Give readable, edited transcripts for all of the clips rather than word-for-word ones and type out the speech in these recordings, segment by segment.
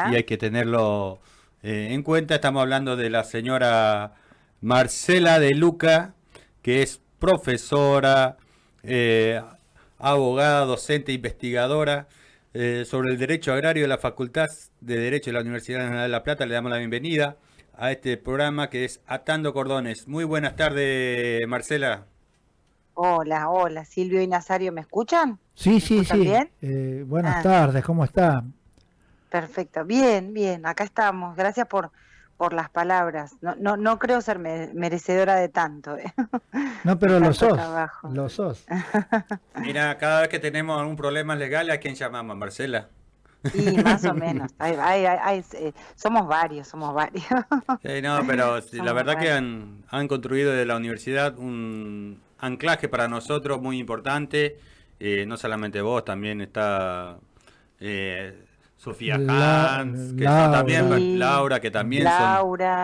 y Hola. hay que tenerlo en cuenta. Estamos hablando de la señora Marcela de Luca, que es profesora, eh, abogada, docente, investigadora sobre el derecho agrario de la Facultad de Derecho de la Universidad Nacional de La Plata. Le damos la bienvenida a este programa que es Atando Cordones. Muy buenas tardes, Marcela. Hola, hola, Silvio y Nazario, ¿me escuchan? Sí, ¿Me sí, escuchan sí. bien? Buenas Ah, tardes, ¿cómo está? perfecto. Bien, bien, acá estamos. Gracias por las palabras. No creo ser merecedora de tanto, No, de pero lo tanto sos, trabajo. lo sos. Mira, cada vez que tenemos algún problema legal, ¿a quién llamamos, Marcela? Y más o menos. Somos varios, somos varios. Sí, no, pero sí, la Somos verdad que varios. han construido de la universidad un anclaje para nosotros muy importante. No solamente vos, también está eh, Sofía Hans, que son también, Laura. Sí, Laura, que también son,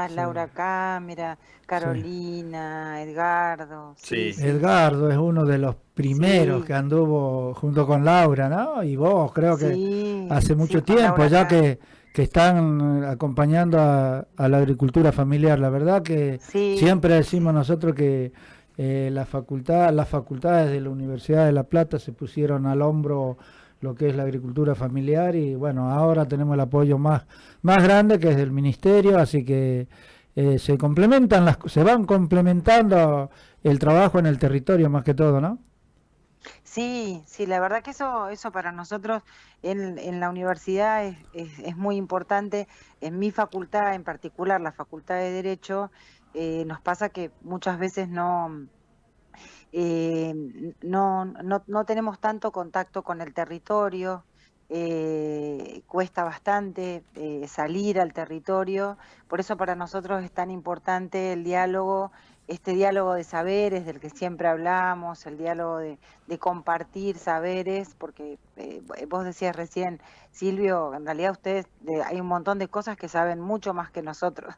Sí, Laura Cámara, sí. Carolina, Edgardo, sí, sí, sí, sí. Edgardo es uno de los primeros que Sí, anduvo junto con Laura, ¿no? Y vos, creo que sí, hace sí, mucho con tiempo Laura ya acá. que están acompañando a la agricultura familiar. La verdad que Sí, siempre decimos sí, nosotros que las facultades de la Universidad de La Plata se pusieron al hombro lo que es la agricultura familiar y bueno, ahora tenemos el apoyo más grande que es del ministerio, así que se complementan se van complementando el trabajo en el territorio más que todo, ¿no? sí, sí, la verdad que eso para nosotros en la universidad es muy importante. En mi facultad, en particular, la Facultad de Derecho, nos pasa que muchas veces no tenemos tanto contacto con el territorio, cuesta bastante salir al territorio, por eso para nosotros es tan importante el diálogo, este diálogo de saberes del que siempre hablamos, el diálogo de compartir saberes, porque vos decías recién, Silvio, en realidad ustedes hay un montón de cosas que saben mucho más que nosotros,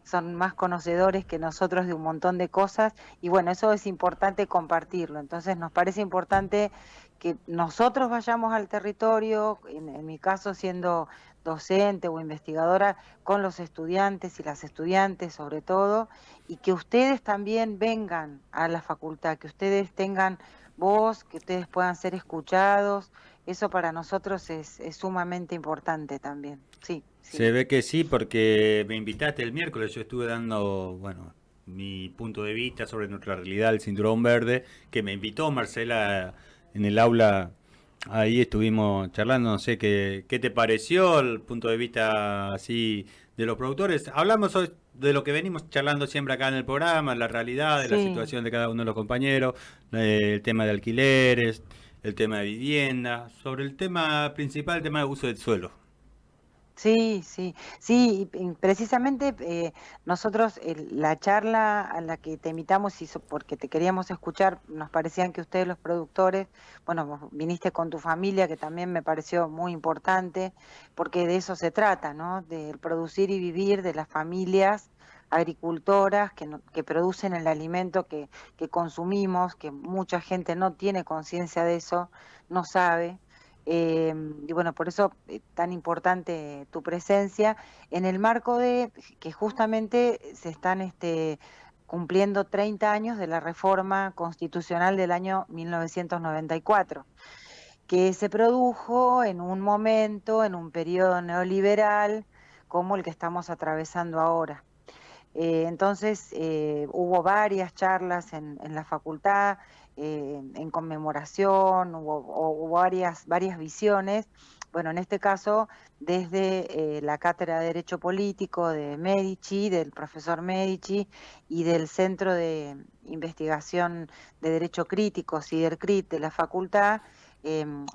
son más conocedores que nosotros de un montón de cosas y bueno, eso es importante compartirlo. Entonces nos parece importante que nosotros vayamos al territorio, en mi caso siendo docente o investigadora, con los estudiantes y las estudiantes sobre todo, y que ustedes también vengan a la facultad, que ustedes tengan voz, que ustedes puedan ser escuchados. Eso para nosotros es sumamente importante también. Sí, se Silvio. ve que sí, porque me invitaste el miércoles, yo estuve dando, bueno, mi punto de vista sobre nuestra realidad, el cinturón verde, que me invitó Marcela en el aula. Ahí estuvimos charlando, no sé qué te pareció el punto de vista así de los productores. Hablamos hoy de lo que venimos charlando siempre acá en el programa, la realidad, de la Sí. situación de cada uno de los compañeros, el tema de alquileres, el tema de vivienda, sobre el tema principal, el tema de uso del suelo. Sí, sí, sí, y precisamente nosotros la charla a la que te invitamos y porque te queríamos escuchar, nos parecían que ustedes los productores, bueno, vos viniste con tu familia, que también me pareció muy importante, porque de eso se trata, ¿no? De producir y vivir de las familias agricultoras que producen el alimento que consumimos, que mucha gente no tiene conciencia de eso, no sabe. Y bueno, por eso tan importante tu presencia en el marco de que justamente se están cumpliendo 30 años de la reforma constitucional del año 1994, que se produjo en un momento, en un periodo neoliberal como el que estamos atravesando ahora. Entonces, hubo varias charlas en la facultad en conmemoración, hubo varias visiones. Bueno, en este caso, desde la Cátedra de Derecho Político de Medici, del profesor Medici, y del Centro de Investigación de Derecho Crítico, CIDERCRIT, de la facultad,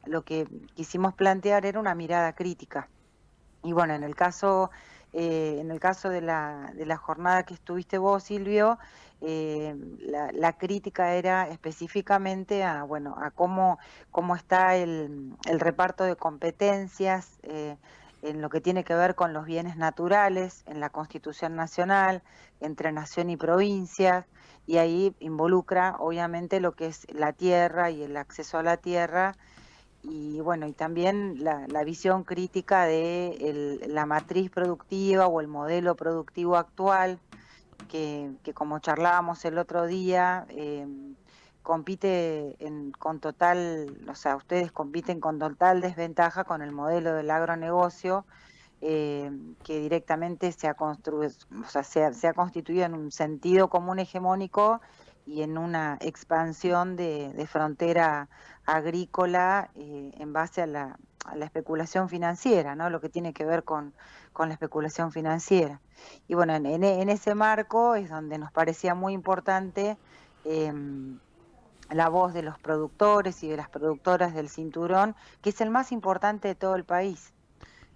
lo que quisimos plantear era una mirada crítica. Y bueno, en el caso de la jornada que estuviste vos, Silvio, la crítica era específicamente a, bueno, a cómo está el reparto de competencias en lo que tiene que ver con los bienes naturales, en la Constitución Nacional, entre nación y provincias, y ahí involucra obviamente lo que es la tierra y el acceso a la tierra y bueno, y también la visión crítica de la matriz productiva o el modelo productivo actual, que como charlábamos el otro día, compite con total, o sea, ustedes compiten con total desventaja con el modelo del agronegocio, eh, que directamente se ha construido, o sea, se ha constituido en un sentido común hegemónico y en una expansión de frontera agrícola, en base a la especulación financiera, ¿no? Lo que tiene que ver con la especulación financiera. Y bueno, en ese marco es donde nos parecía muy importante, la voz de los productores y de las productoras del cinturón, que es el más importante de todo el país.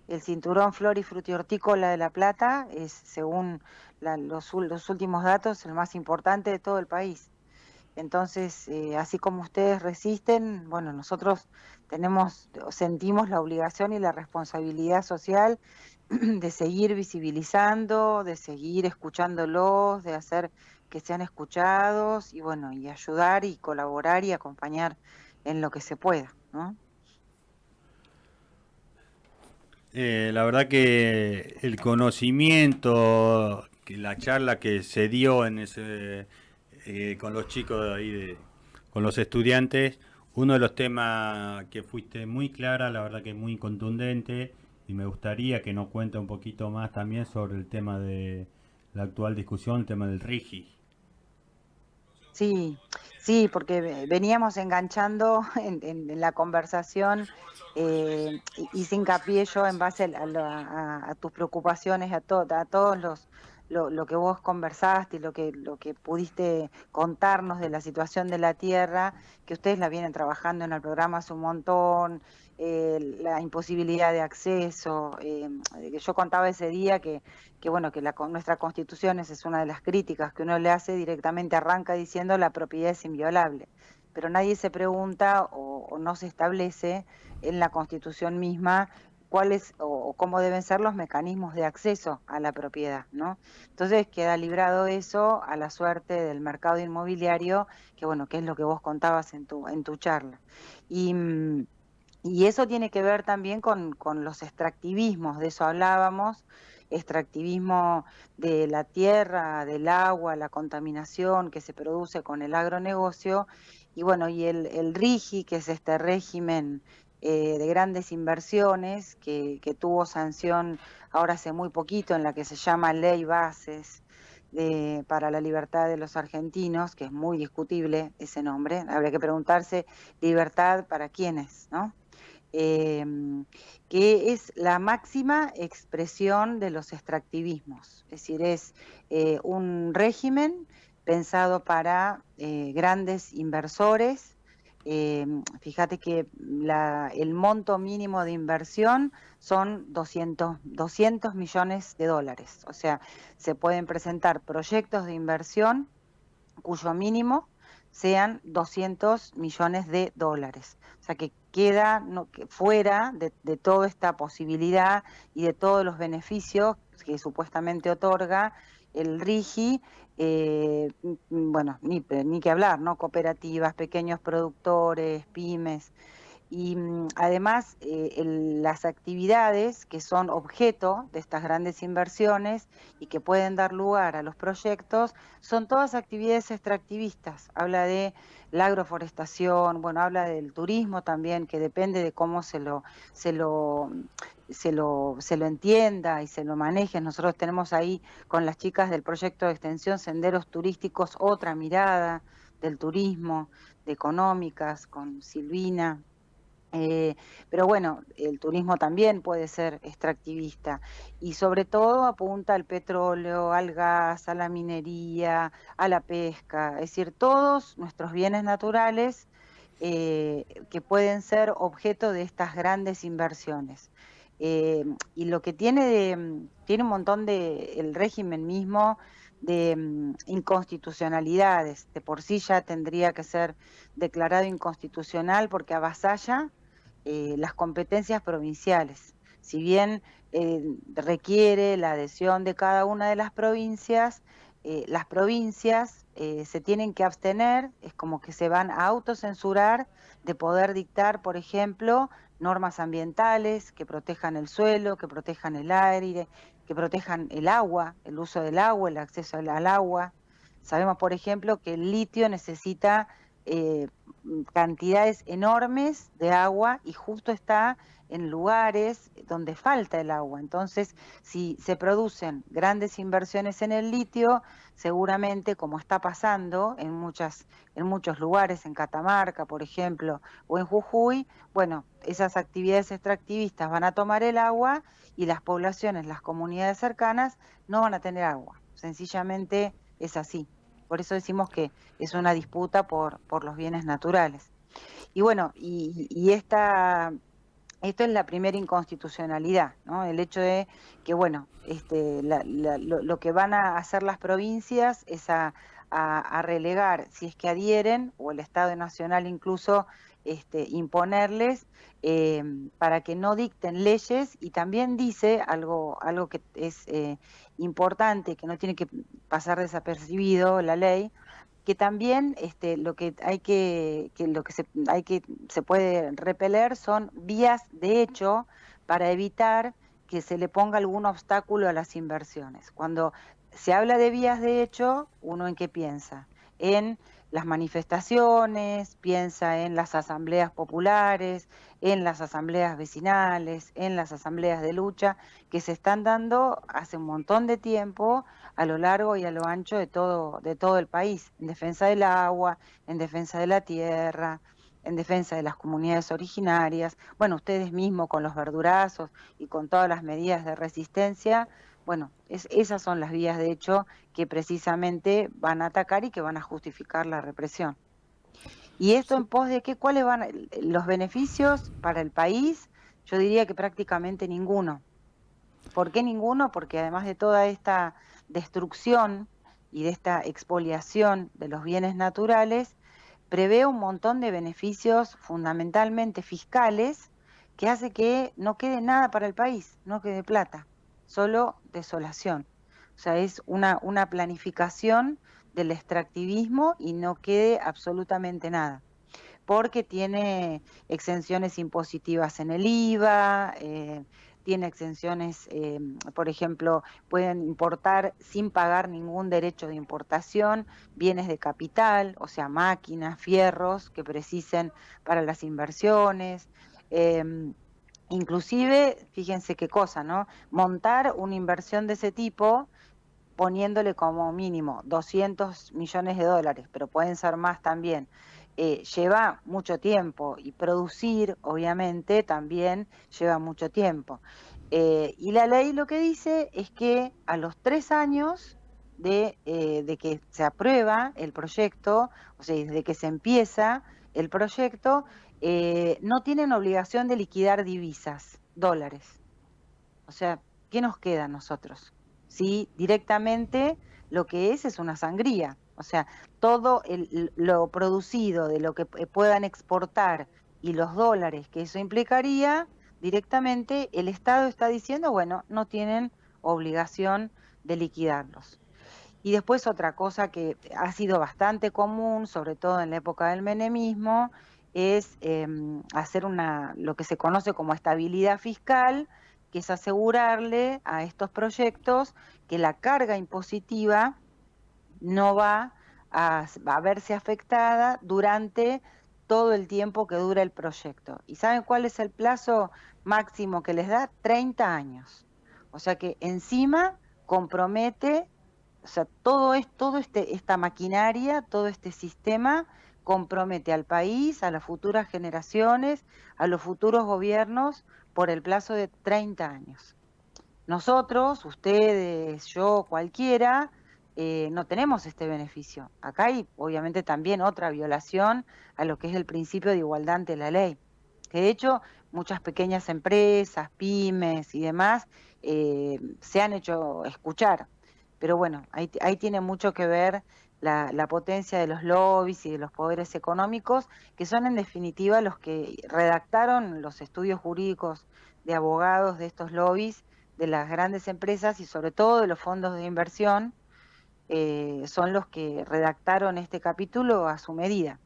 El cinturón flor y frutihortícola de La Plata es, según los últimos datos, el más importante de todo el país. Entonces, así como ustedes resisten, bueno, nosotros sentimos la obligación y la responsabilidad social de seguir visibilizando, de seguir escuchándolos, de hacer que sean escuchados y bueno, y ayudar y colaborar y acompañar en lo que se pueda, ¿no? La verdad que el conocimiento, que la charla que se dio en ese, con los chicos de ahí, con los estudiantes, uno de los temas que fuiste muy clara, la verdad que muy contundente, y me gustaría que nos cuente un poquito más también sobre el tema de la actual discusión, el tema del RIGI. Sí, sí, porque veníamos enganchando en la conversación, hice hincapié yo en base a tus preocupaciones, a todos lo que vos conversaste y lo que pudiste contarnos de la situación de la tierra, que ustedes la vienen trabajando en el programa hace un montón, la imposibilidad de acceso, que yo contaba ese día que bueno, que nuestra constitución, esa es una de las críticas que uno le hace, directamente arranca diciendo la propiedad es inviolable, pero nadie se pregunta o no se establece en la constitución misma cuáles o cómo deben ser los mecanismos de acceso a la propiedad, ¿no? Entonces queda librado eso a la suerte del mercado inmobiliario, que bueno, que es lo que vos contabas en tu charla. Y, y eso tiene que ver también con los extractivismos, de eso hablábamos, extractivismo de la tierra, del agua, la contaminación que se produce con el agronegocio, y bueno, y el RIGI, que es este régimen, de grandes inversiones, que tuvo sanción ahora hace muy poquito, en la que se llama Ley Bases para la Libertad de los Argentinos, que es muy discutible ese nombre, habría que preguntarse libertad para quiénes, ¿no? eh, que es la máxima expresión de los extractivismos, es decir, es un régimen pensado para grandes inversores. Fíjate que el monto mínimo de inversión son 200 millones de dólares, o sea, se pueden presentar proyectos de inversión cuyo mínimo sean 200 millones de dólares. O sea que queda fuera de toda esta posibilidad y de todos los beneficios que supuestamente otorga el RIGI, bueno, ni que hablar, ¿no? Cooperativas, pequeños productores, pymes. Y además, las actividades que son objeto de estas grandes inversiones y que pueden dar lugar a los proyectos son todas actividades extractivistas. Habla de la agroforestación, bueno, habla del turismo también, que depende de cómo se lo, se lo entienda y se lo maneje. Nosotros tenemos ahí con las chicas del proyecto de extensión Senderos Turísticos otra mirada del turismo, de económicas, con Silvina. Pero bueno, el turismo también puede ser extractivista y sobre todo apunta al petróleo, al gas, a la minería, a la pesca, es decir, todos nuestros bienes naturales, que pueden ser objeto de estas grandes inversiones. Y lo que tiene un montón el régimen mismo de inconstitucionalidades, de por sí ya tendría que ser declarado inconstitucional porque avasalla las competencias provinciales. Si bien requiere la adhesión de cada una de las provincias, las provincias se tienen que abstener, es como que se van a autocensurar de poder dictar, por ejemplo, normas ambientales que protejan el suelo, que protejan el aire, que protejan el agua, el uso del agua, el acceso al agua. Sabemos, por ejemplo, que el litio necesita eh, cantidades enormes de agua y justo está en lugares donde falta el agua. Entonces, si se producen grandes inversiones en el litio, seguramente, como está pasando en muchos lugares, en Catamarca, por ejemplo, o en Jujuy, bueno, esas actividades extractivistas van a tomar el agua y las poblaciones, las comunidades cercanas, no van a tener agua. Sencillamente es así. Por eso decimos que es una disputa por los bienes naturales. Y bueno, esto es la primera inconstitucionalidad, ¿no? El hecho de que, bueno, lo que van a hacer las provincias es a relegar, si es que adhieren, o el Estado Nacional incluso imponerles para que no dicten leyes, y también dice algo que es importante, que no tiene que pasar desapercibido la ley, que también lo que hay que lo que se puede repeler son vías de hecho para evitar que se le ponga algún obstáculo a las inversiones. Cuando se habla de vías de hecho, ¿uno en qué piensa? En las manifestaciones, piensa en las asambleas populares, en las asambleas vecinales, en las asambleas de lucha que se están dando hace un montón de tiempo a lo largo y a lo ancho de todo el país, en defensa del agua, en defensa de la tierra, en defensa de las comunidades originarias. Bueno, ustedes mismos con los verdurazos y con todas las medidas de resistencia, bueno, esas son las vías de hecho que precisamente van a atacar y que van a justificar la represión. ¿Y esto en pos de qué? ¿Cuáles van los beneficios para el país? Yo diría que prácticamente ninguno. ¿Por qué ninguno? Porque además de toda esta destrucción y de esta expoliación de los bienes naturales, prevé un montón de beneficios fundamentalmente fiscales que hace que no quede nada para el país, no quede plata, solo desolación. O sea, es una planificación del extractivismo y no quede absolutamente nada, porque tiene exenciones impositivas en el IVA, tiene exenciones, por ejemplo, pueden importar sin pagar ningún derecho de importación bienes de capital, o sea, máquinas, fierros que precisen para las inversiones. Inclusive, fíjense qué cosa, ¿no? Montar una inversión de ese tipo poniéndole como mínimo 200 millones de dólares, pero pueden ser más también, lleva mucho tiempo, y producir, obviamente, también lleva mucho tiempo. Y la ley lo que dice es que a los 3 años de que se aprueba el proyecto, o sea, desde que se empieza el proyecto, no tienen obligación de liquidar divisas, dólares. O sea, ¿qué nos queda a nosotros? Sí, directamente lo que es una sangría. O sea, todo lo producido de lo que puedan exportar y los dólares que eso implicaría, directamente el Estado está diciendo, bueno, no tienen obligación de liquidarlos. Y después otra cosa que ha sido bastante común, sobre todo en la época del menemismo, es hacer lo que se conoce como estabilidad fiscal, que es asegurarle a estos proyectos que la carga impositiva no va a verse afectada durante todo el tiempo que dura el proyecto. ¿Y saben cuál es el plazo máximo que les da? 30 años. O sea que encima compromete, o sea, esta maquinaria, todo este sistema compromete al país, a las futuras generaciones, a los futuros gobiernos por el plazo de 30 años. Nosotros, ustedes, yo, cualquiera, no tenemos este beneficio. Acá hay obviamente también otra violación a lo que es el principio de igualdad ante la ley, que de hecho muchas pequeñas empresas, pymes y demás se han hecho escuchar. Pero bueno, ahí tiene mucho que ver la potencia de los lobbies y de los poderes económicos, que son en definitiva los que redactaron los estudios jurídicos de abogados de estos lobbies, de las grandes empresas y sobre todo de los fondos de inversión, son los que redactaron este capítulo a su medida,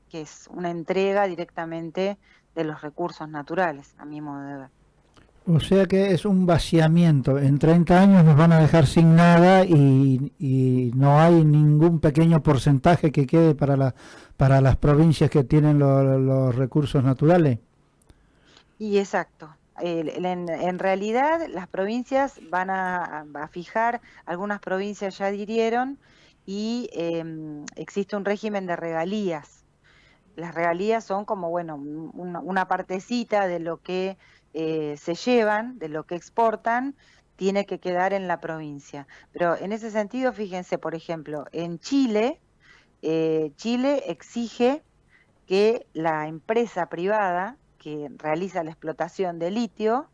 que es una entrega directamente de los recursos naturales, a mi modo de ver. O sea que es un vaciamiento. En 30 años nos van a dejar sin nada y no hay ningún pequeño porcentaje que quede para las provincias que tienen los recursos naturales. Y exacto. En realidad las provincias van a fijar, algunas provincias ya adhirieron y existe un régimen de regalías. Las regalías son como, bueno, una partecita de lo que se llevan, de lo que exportan, tiene que quedar en la provincia. Pero en ese sentido, fíjense, por ejemplo, en Chile, Chile exige que la empresa privada que realiza la explotación de litio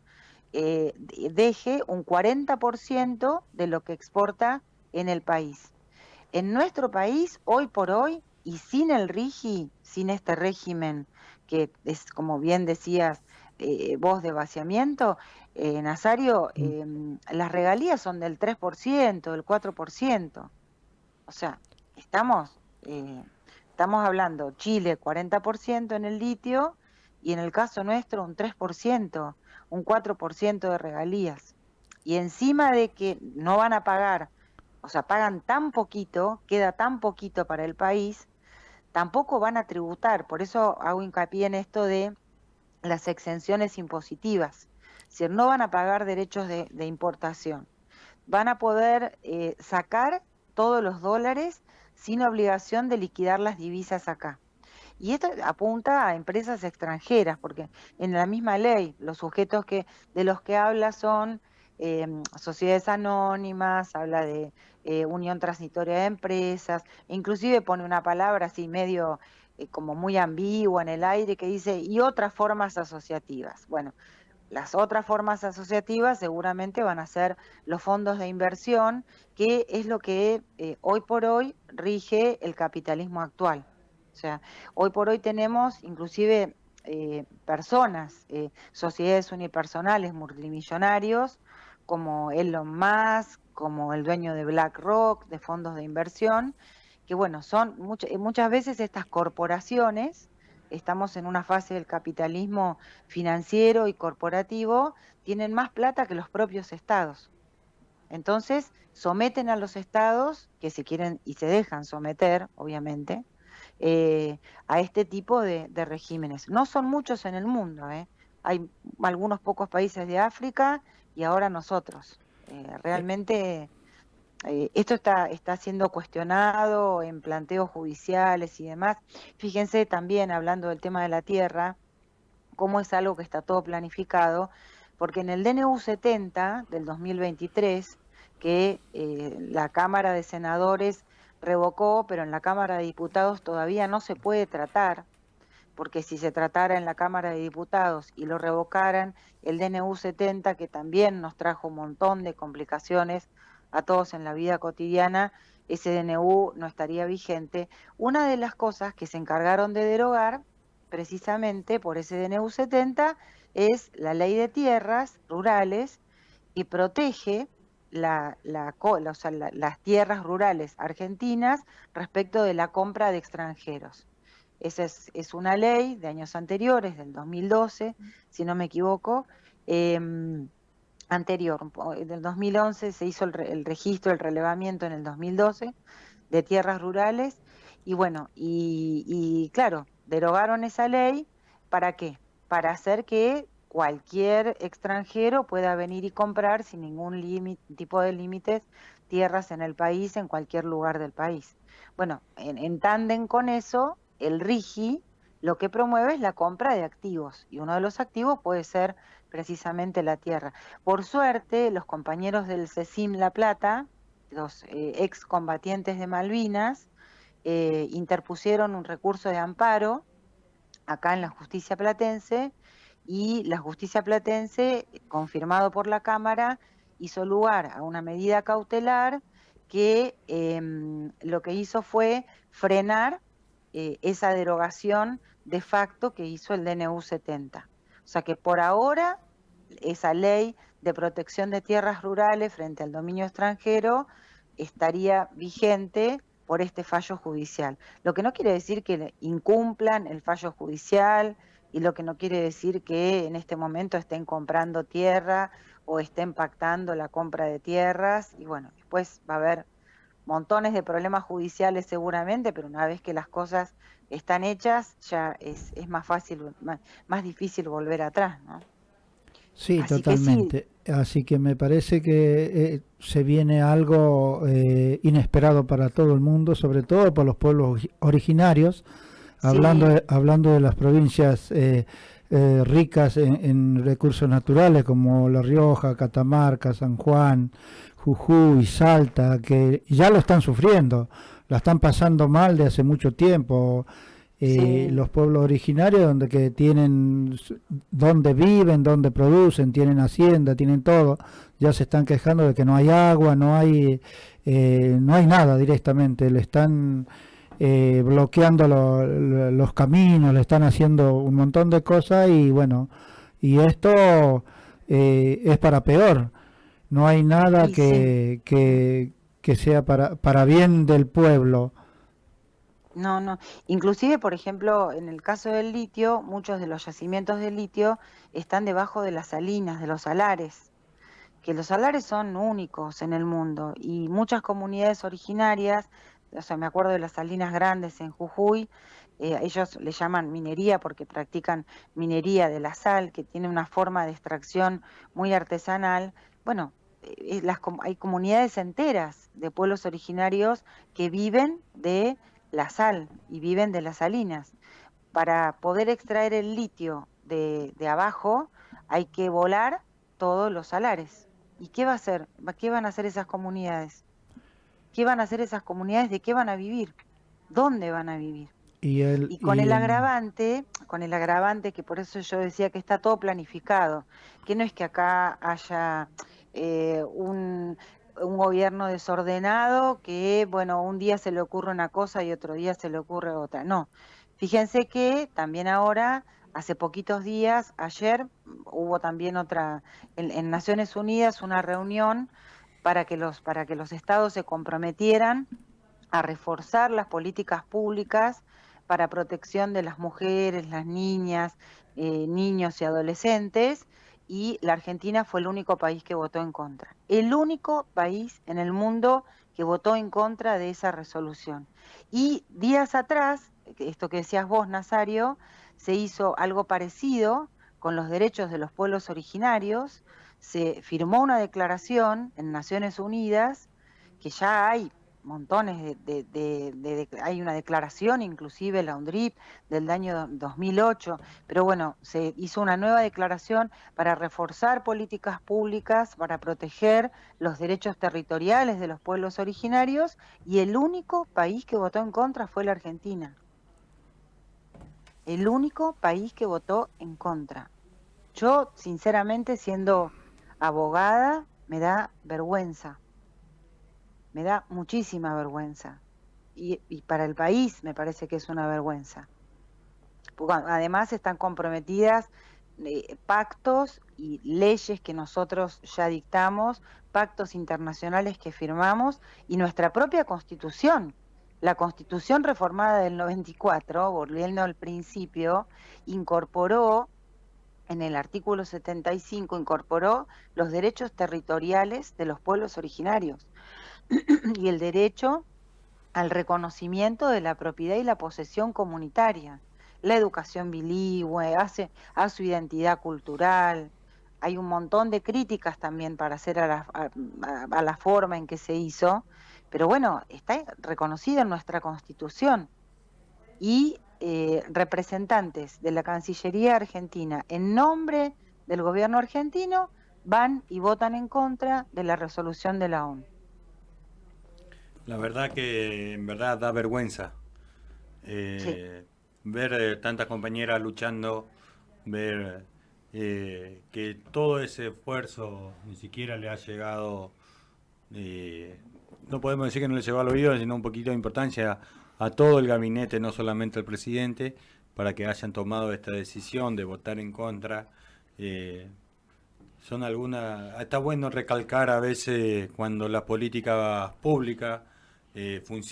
deje un 40% de lo que exporta en el país. En nuestro país, hoy por hoy, y sin el RIGI, sin este régimen que es, como bien decías vos, de vaciamiento, Nazario, las regalías son del 3%, del 4%. O sea, estamos, eh, estamos hablando Chile 40% en el litio y en el caso nuestro un 3%, un 4% de regalías. Y encima de que no van a pagar, o sea, pagan tan poquito, queda tan poquito para el país, tampoco van a tributar. Por eso hago hincapié en esto de las exenciones impositivas. Es decir, no van a pagar derechos de importación. Van a poder sacar todos los dólares sin obligación de liquidar las divisas acá. Y esto apunta a empresas extranjeras, porque en la misma ley los sujetos de los que habla son sociedades anónimas, habla de unión transitoria de empresas, e inclusive pone una palabra así medio como muy ambigua en el aire que dice, y otras formas asociativas. Bueno, las otras formas asociativas seguramente van a ser los fondos de inversión, que es lo que hoy por hoy rige el capitalismo actual. O sea, hoy por hoy tenemos inclusive personas, sociedades unipersonales multimillonarios, como Elon Musk, como el dueño de BlackRock, de fondos de inversión, que bueno, son muchas veces estas corporaciones, estamos en una fase del capitalismo financiero y corporativo, tienen más plata que los propios estados. Entonces, someten a los estados, que se quieren y se dejan someter, obviamente, a este tipo de regímenes. No son muchos en el mundo, ¿eh? Hay algunos pocos países de África y ahora nosotros. Realmente esto está siendo cuestionado en planteos judiciales y demás. Fíjense también, hablando del tema de la tierra, cómo es algo que está todo planificado, porque en el DNU 70 del 2023, que la Cámara de Senadores revocó, pero en la Cámara de Diputados todavía no se puede tratar, porque si se tratara en la Cámara de Diputados y lo revocaran, el DNU 70, que también nos trajo un montón de complicaciones a todos en la vida cotidiana, ese DNU no estaría vigente. Una de las cosas que se encargaron de derogar, precisamente por ese DNU 70, es la ley de tierras rurales, que protege o sea, las tierras rurales argentinas respecto de la compra de extranjeros. Esa es una ley de años anteriores, del 2012, si no me equivoco, anterior, del 2011 se hizo el registro, el relevamiento en el 2012 de tierras rurales, y bueno, y claro, derogaron esa ley. ¿Para qué? Para hacer que cualquier extranjero pueda venir y comprar sin ningún tipo de límites tierras en el país, en cualquier lugar del país. Bueno, en tándem con eso, el RIGI lo que promueve es la compra de activos, y uno de los activos puede ser precisamente la tierra. Por suerte, los compañeros del CECIM La Plata, los excombatientes de Malvinas, interpusieron un recurso de amparo acá en la justicia platense, y la justicia platense, confirmado por la Cámara, hizo lugar a una medida cautelar que lo que hizo fue frenar esa derogación de facto que hizo el DNU 70. O sea que por ahora esa ley de protección de tierras rurales frente al dominio extranjero estaría vigente por este fallo judicial. Lo que no quiere decir que incumplan el fallo judicial y lo que no quiere decir que en este momento estén comprando tierra o estén pactando la compra de tierras. Y bueno, después va a haber montones de problemas judiciales seguramente, pero una vez que las cosas están hechas, ya es más fácil, más difícil volver atrás, ¿no? Sí, Así que sí, totalmente. Así que me parece que se viene algo inesperado para todo el mundo, sobre todo para los pueblos originarios, sí, hablando de las provincias ricas en recursos naturales como La Rioja, Catamarca, San Juan, Jujuy, Salta, que ya lo están sufriendo, la están pasando mal de hace mucho tiempo. sí, Los pueblos originarios donde que tienen donde viven, donde producen, tienen hacienda, tienen todo, ya se están quejando de que no hay agua, no hay nada directamente, le están bloqueando los caminos, le están haciendo un montón de cosas y bueno, y esto es para peor. No hay nada y sí. que sea para bien del pueblo. No, no. Inclusive, por ejemplo, en el caso del litio, muchos de los yacimientos de litio están debajo de las salinas, de los salares, que los salares son únicos en el mundo y muchas comunidades originarias, o sea, me acuerdo de las salinas grandes en Jujuy, ellos le llaman minería porque practican minería de la sal, que tiene una forma de extracción muy artesanal. Bueno, hay comunidades enteras de pueblos originarios que viven de la sal y viven de las salinas. Para poder extraer el litio de abajo hay que volar todos los salares. ¿Y qué va a hacer? ¿Qué van a hacer esas comunidades? ¿Qué van a hacer esas comunidades? ¿De qué van a vivir? ¿Dónde van a vivir? Y el, Y y el, con el agravante que por eso yo decía que está todo planificado, que no es que acá haya eh, un, un gobierno desordenado que, bueno, un día se le ocurre una cosa y otro día se le ocurre otra. No, fíjense que también ahora, hace poquitos días, ayer hubo también otra, en Naciones Unidas, una reunión para que los estados se comprometieran a reforzar las políticas públicas para protección de las mujeres, las niñas, niños y adolescentes, y la Argentina fue el único país que votó en contra. El único país en el mundo que votó en contra de esa resolución. Y días atrás, esto que decías vos, Nazario, se hizo algo parecido con los derechos de los pueblos originarios, se firmó una declaración en Naciones Unidas, que ya hay montones hay una declaración, inclusive la UNDRIP del año 2008, pero bueno, se hizo una nueva declaración para reforzar políticas públicas, para proteger los derechos territoriales de los pueblos originarios, y el único país que votó en contra fue la Argentina. El único país que votó en contra. Yo, sinceramente, siendo abogada, me da vergüenza, me da muchísima vergüenza. Y para el país me parece que es una vergüenza. Porque además están comprometidas pactos y leyes que nosotros ya dictamos, pactos internacionales que firmamos y nuestra propia constitución. La constitución reformada del 94, volviendo al principio, incorporó en el artículo 75, incorporó los derechos territoriales de los pueblos originarios y el derecho al reconocimiento de la propiedad y la posesión comunitaria, la educación bilingüe, a su identidad cultural. Hay un montón de críticas también para hacer a la forma en que se hizo, pero bueno, está reconocida en nuestra Constitución y representantes de la Cancillería Argentina en nombre del gobierno argentino van y votan en contra de la resolución de la ONU. La verdad que en verdad da vergüenza Sí, eh, ver tantas compañeras luchando, ver que todo ese esfuerzo ni siquiera le ha llegado, eh, no podemos decir que no le llegó al oído, sino un poquito de importancia a todo el gabinete, no solamente al presidente, para que hayan tomado esta decisión de votar en contra. Eh, son algunas. Está bueno recalcar a veces cuando las políticas públicas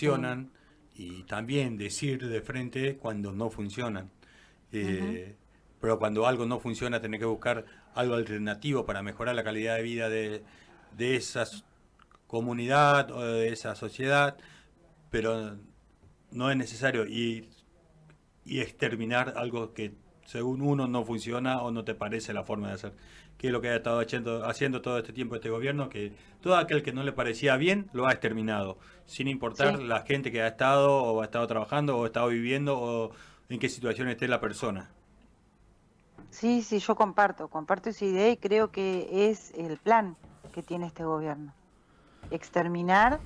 Sí. funcionan y también decir de frente cuando no funcionan. Ujú. Eh, pero cuando algo no funciona, tener que buscar algo alternativo para mejorar la calidad de vida de esa comunidad o de esa sociedad, pero no es necesario y exterminar algo que según uno no funciona o no te parece la forma de hacer. Que es lo que ha estado haciendo todo este tiempo este gobierno, que todo aquel que no le parecía bien lo ha exterminado, sin importar Sí, la gente que ha estado o ha estado trabajando o ha estado viviendo o en qué situación esté la persona. sí, sí, yo comparto esa idea y creo que es el plan que tiene este gobierno. Exterminar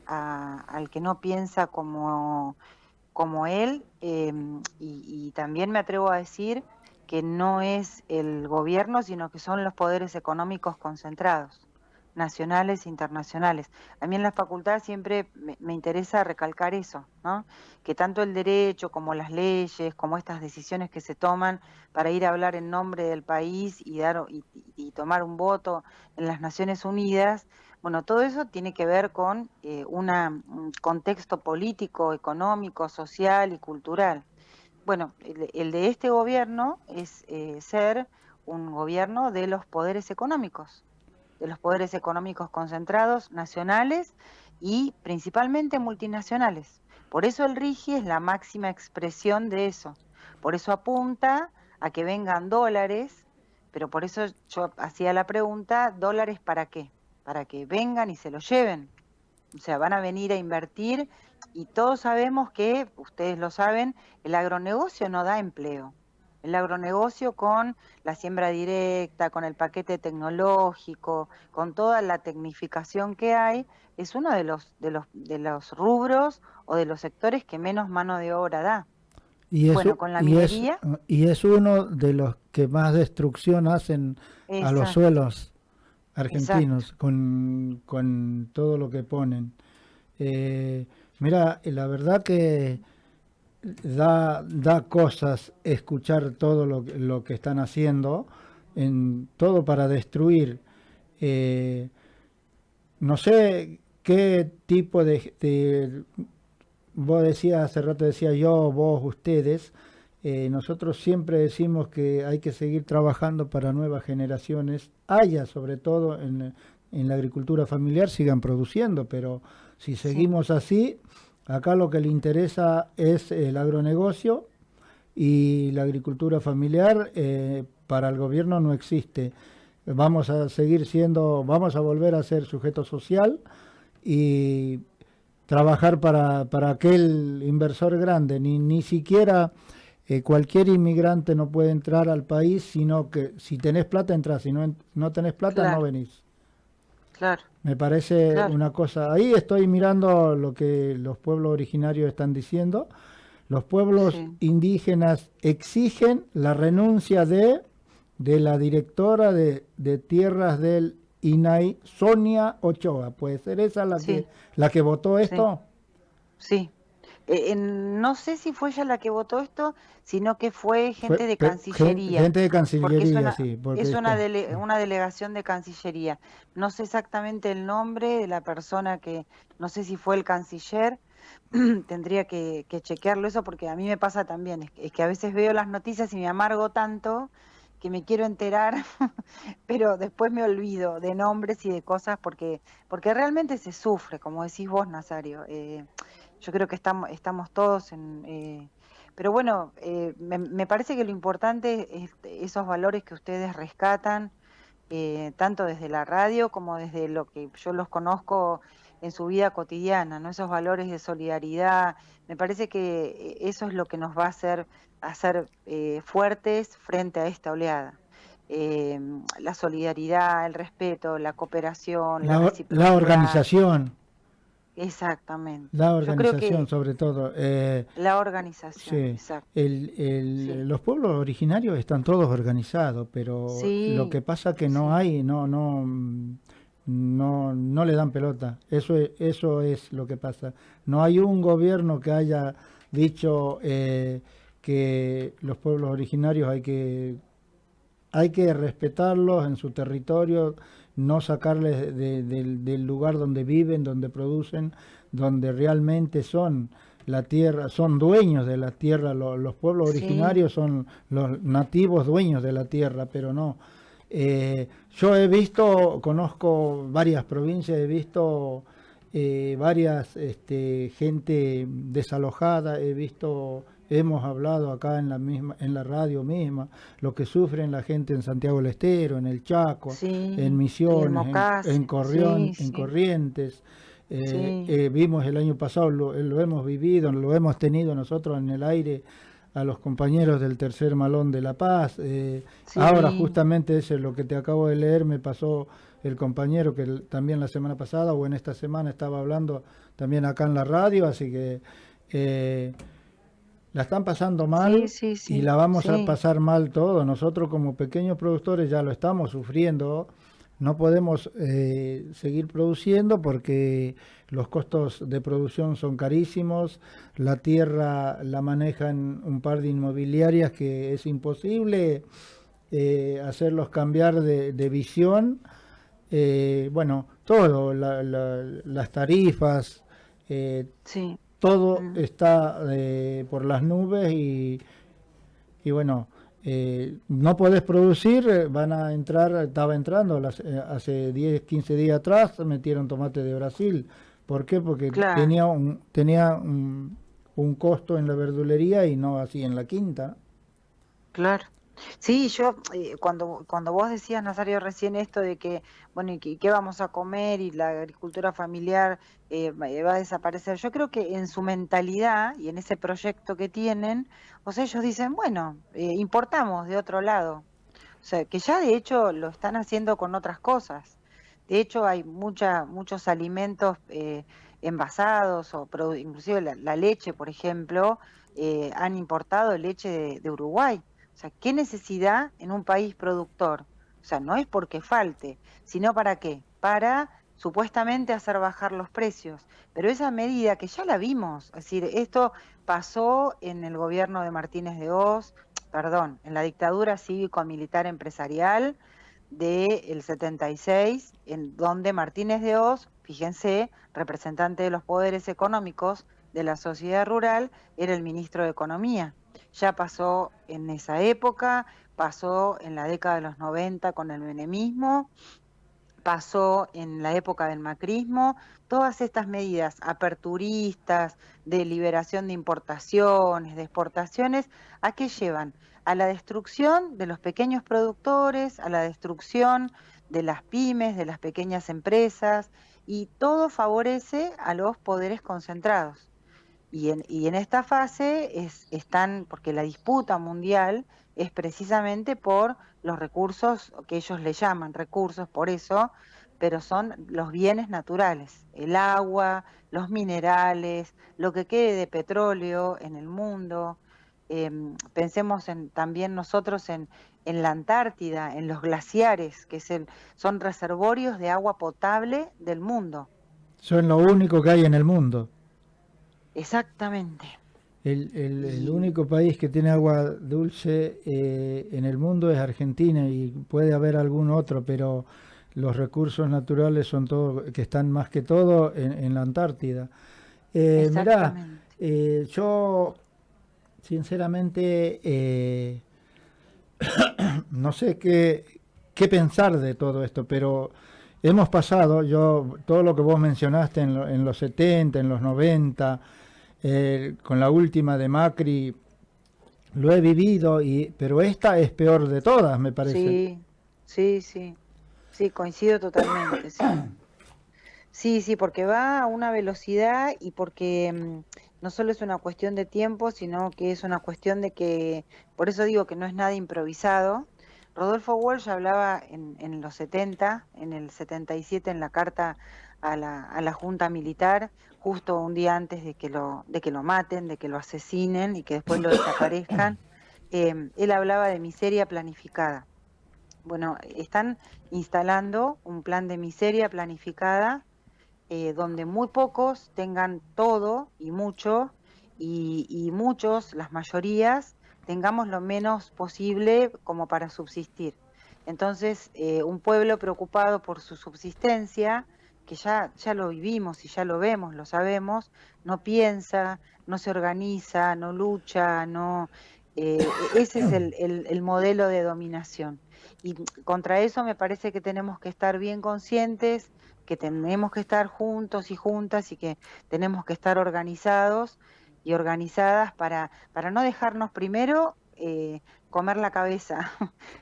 al que no piensa como él, y también me atrevo a decir que no es el gobierno, sino que son los poderes económicos concentrados, nacionales e internacionales. A mí en la facultad siempre me interesa recalcar eso, ¿no? Que tanto el derecho como las leyes, como estas decisiones que se toman para ir a hablar en nombre del país y tomar un voto en las Naciones Unidas, bueno, todo eso tiene que ver con un contexto político, económico, social y cultural. Bueno, el de este gobierno es ser un gobierno de los poderes económicos concentrados, nacionales y principalmente multinacionales. Por eso el RIGI es la máxima expresión de eso. Por eso apunta a que vengan dólares, pero por eso yo hacía la pregunta, ¿dólares para qué? Para que vengan y se lo lleven. O sea, van a venir a invertir y todos sabemos que, ustedes lo saben, el agronegocio no da empleo. El agronegocio con la siembra directa, con el paquete tecnológico, con toda la tecnificación que hay, es uno de los rubros o de los sectores que menos mano de obra da. Y es, Bueno, con la y es, minería, y es uno de los que más destrucción hacen a los exacto, suelos exacto. argentinos con todo lo que ponen. Mira, la verdad que da cosas escuchar todo lo que están haciendo, en todo para destruir. Eh, no sé qué tipo vos decías, hace rato decía yo, vos, ustedes, nosotros siempre decimos que hay que seguir trabajando para nuevas generaciones, haya sobre todo en la agricultura familiar, sigan produciendo, pero si Sí, seguimos así, acá lo que le interesa es el agronegocio y la agricultura familiar para el gobierno no existe. Vamos a seguir siendo, vamos a volver a ser sujeto social y trabajar para aquel inversor grande. Ni siquiera cualquier inmigrante no puede entrar al país, sino que si tenés plata entras, si no tenés plata no claro, venís. claro, Me parece claro, una cosa. Ahí estoy mirando lo que los pueblos originarios están diciendo. Los pueblos sí, indígenas exigen la renuncia de la directora de tierras del INAI, Sonia Ochoa. ¿Puede ser esa sí, la que votó sí, esto? sí. No sé si fue ella la que votó esto, sino que fue gente de Cancillería, Gente de porque es Cancillería, una, sí, porque es viste. una delegación de Cancillería. No sé exactamente el nombre de la persona que, no sé si fue el canciller, tendría que chequearlo eso porque a mí me pasa también, es que a veces veo las noticias y me amargo tanto que me quiero enterar, pero después me olvido de nombres y de cosas porque realmente se sufre, como decís vos, Nazario. Yo creo que estamos todos pero bueno, me parece que lo importante es esos valores que ustedes rescatan, tanto desde la radio como desde lo que yo los conozco en su vida cotidiana, ¿no? Esos valores de solidaridad. Me parece que eso es lo que nos va a hacer fuertes frente a esta oleada. La solidaridad, el respeto, la cooperación, la La reciprocidad. organización, Exactamente. la Yo creo organización que sobre todo. la organización, Sí, exacto. Sí, los pueblos originarios están todos organizados, pero lo sí, que pasa que no sí, hay, no le dan pelota. Eso es lo que pasa. No hay un gobierno que haya dicho que los pueblos originarios hay que hay que respetarlos en su territorio, no sacarles del lugar donde viven, donde producen, donde realmente son la tierra, son dueños de la tierra, los pueblos Sí, originarios son los nativos dueños de la tierra, pero no. Yo he visto, conozco varias provincias, he visto varias gente desalojada, he visto, hemos hablado acá en la misma, en la radio misma, lo que sufren la gente en Santiago del Estero, en el Chaco, en sí, y en Misiones, Mocase, sí, En sí, Corrientes. sí, Vimos el año pasado, lo hemos vivido, lo hemos tenido nosotros en el aire a los compañeros del Tercer Malón de La Paz. Ahora sí, justamente eso es lo que te acabo de leer, me pasó el compañero que también la semana pasada o en esta semana estaba hablando también acá en la radio, así que eh, la están pasando sí, mal sí, y sí, la vamos a sí, pasar mal todos. Nosotros como pequeños productores ya lo estamos sufriendo. No podemos seguir produciendo porque los costos de producción son carísimos. La tierra la manejan un par de inmobiliarias que es imposible hacerlos cambiar de visión. Bueno, todo, las tarifas, eh, sí. todo Mm. está por las nubes y bueno, no podés producir, van a entrar, estaba entrando hace 10 15 días atrás, metieron tomate de Brasil. ¿Por qué? Porque Claro, tenía un costo en la verdulería y no así en la quinta. claro. Sí, yo cuando vos decías, Nazario, recién esto de que, bueno, y qué vamos a comer y la agricultura familiar va a desaparecer, yo creo que en su mentalidad y en ese proyecto que tienen, o sea, ellos dicen, bueno, importamos de otro lado. O sea, que ya de hecho lo están haciendo con otras cosas. De hecho, hay muchos alimentos envasados o inclusive la leche, por ejemplo, han importado leche de Uruguay. O sea, ¿qué necesidad en un país productor? O sea, no es porque falte, sino para qué? Para supuestamente hacer bajar los precios. Pero esa medida que ya la vimos, es decir, esto pasó en el gobierno de Martínez de Oz, perdón, en la dictadura cívico-militar empresarial del 76, en donde Martínez de Oz, fíjense, representante de los poderes económicos de la sociedad rural, era el ministro de Economía. Ya pasó en esa época, pasó en la década de los 90 con el menemismo, pasó en la época del macrismo, todas estas medidas aperturistas de liberación de importaciones, de exportaciones, ¿a qué llevan? A la destrucción de los pequeños productores, a la destrucción de las pymes, de las pequeñas empresas, y todo favorece a los poderes concentrados. Y en esta fase están, porque la disputa mundial es precisamente por los recursos que ellos le llaman recursos, por eso, pero son los bienes naturales, el agua, los minerales, lo que quede de petróleo en el mundo. Pensemos también nosotros en la Antártida, en los glaciares, son reservorios de agua potable del mundo. Son lo único que hay en el mundo. Exactamente. El Y único país que tiene agua dulce en el mundo es Argentina y puede haber algún otro, pero los recursos naturales son todo, que están más que todo en la Antártida. Mirá, exactamente. yo sinceramente no sé qué pensar de todo esto, pero hemos pasado, yo, todo lo que vos mencionaste en los 70, en los 90, con la última de Macri, lo he vivido, pero esta es peor de todas, me parece. Sí, sí, sí, sí, coincido totalmente, sí. Sí, sí, porque va a una velocidad y porque no solo es una cuestión de tiempo, sino que es una cuestión de que, por eso digo que no es nada improvisado. Rodolfo Walsh hablaba en los 70, en el 77, en la carta a la Junta Militar, justo un día antes de que lo maten, de que lo asesinen y que después lo desaparezcan. Él hablaba de miseria planificada. Bueno, están instalando un plan de miseria planificada donde muy pocos tengan todo y mucho, y muchos, las mayorías, tengamos lo menos posible como para subsistir. Entonces, un pueblo preocupado por su subsistencia, que ya lo vivimos y ya lo vemos, lo sabemos, no piensa, no se organiza, no lucha, no, ese es el modelo de dominación. Y contra eso me parece que tenemos que estar bien conscientes, que tenemos que estar juntos y juntas y que tenemos que estar organizados y organizadas para no dejarnos primero comer la cabeza,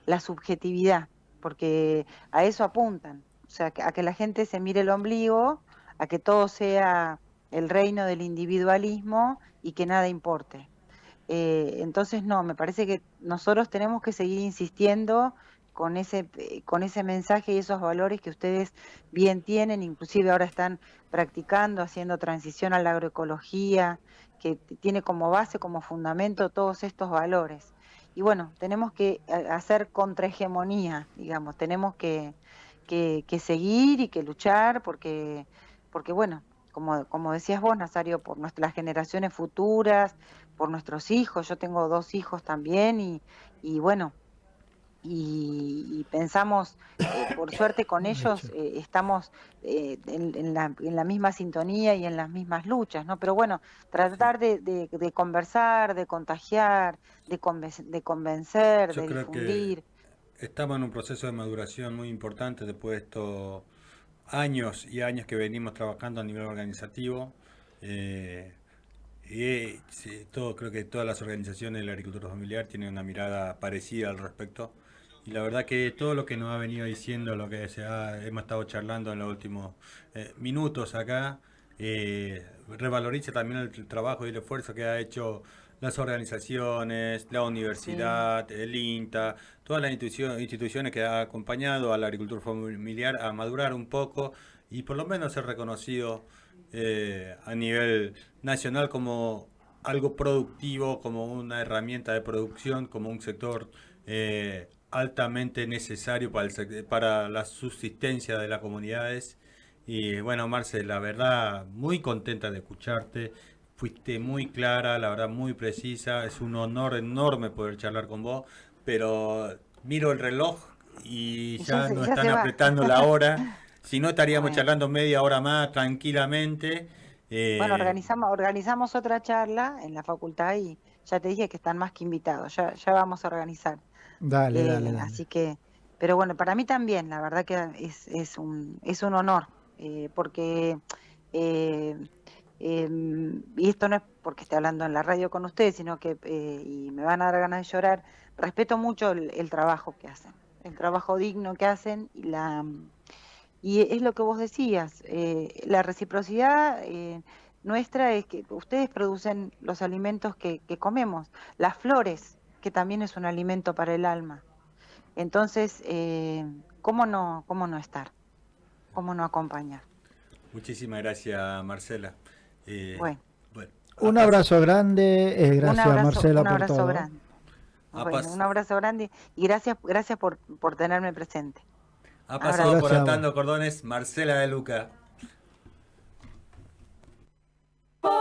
la subjetividad, porque a eso apuntan, o sea, a que la gente se mire el ombligo, a que todo sea el reino del individualismo y que nada importe. Entonces, no, me parece que nosotros tenemos que seguir insistiendo con ese mensaje y esos valores que ustedes bien tienen, inclusive ahora están practicando, haciendo transición a la agroecología, que tiene como base, como fundamento todos estos valores. Y bueno, tenemos que hacer contrahegemonía, digamos, tenemos que seguir y que luchar porque bueno, como decías vos, Nazario, por nuestras generaciones futuras, por nuestros hijos, yo tengo 2 hijos también y bueno, y pensamos, por suerte con ellos estamos en la misma sintonía y en las mismas luchas, ¿no? Pero bueno, Sí. tratar de conversar, de contagiar, de convencer, Yo de creo que difundir. estamos en un proceso de maduración muy importante después de estos años y años que venimos trabajando a nivel organizativo. Eh, sí, creo que todas las organizaciones de la agricultura familiar tienen una mirada parecida al respecto. Y la verdad que todo lo que nos ha venido diciendo, lo que hemos estado charlando en los últimos minutos acá, revaloriza también el trabajo y el esfuerzo que ha hecho las organizaciones, la Sí, universidad, el INTA, todas las instituciones que han acompañado a la agricultura familiar a madurar un poco y por lo menos ser reconocido a nivel nacional como algo productivo, como una herramienta de producción, como un sector altamente necesario para la subsistencia de las comunidades. Y bueno, Marce, la verdad, muy contenta de escucharte. Fuiste muy clara, la verdad, muy precisa. Es un honor enorme poder charlar con vos, pero miro el reloj y y ya nos ya están se va. apretando la hora. Si no, estaríamos Bueno. charlando media hora más tranquilamente. Bueno, Eh, organizamos otra charla en la facultad y ya te dije que están más que invitados, ya vamos a organizar. Dale, dale, dale. Así que, pero bueno, para mí también, la verdad que es un honor, porque, eh, y esto no es porque esté hablando en la radio con ustedes, sino que, y me van a dar ganas de llorar, respeto mucho el trabajo que hacen, el trabajo digno que hacen y es lo que vos decías, la reciprocidad nuestra es que ustedes producen los alimentos que comemos, las flores, que también es un alimento para el alma. Entonces, cómo no estar? ¿Cómo no acompañar? Muchísimas gracias, Marcela. Eh, Bueno, bueno, Un abrazo grande, gracias Marcela un por abrazo todo. grande. ha, Bueno, pas- un abrazo grande y gracias por tenerme presente. ha pasado Abrazo. por Gracias a vos. Atando Cordones, Marcela de Luca.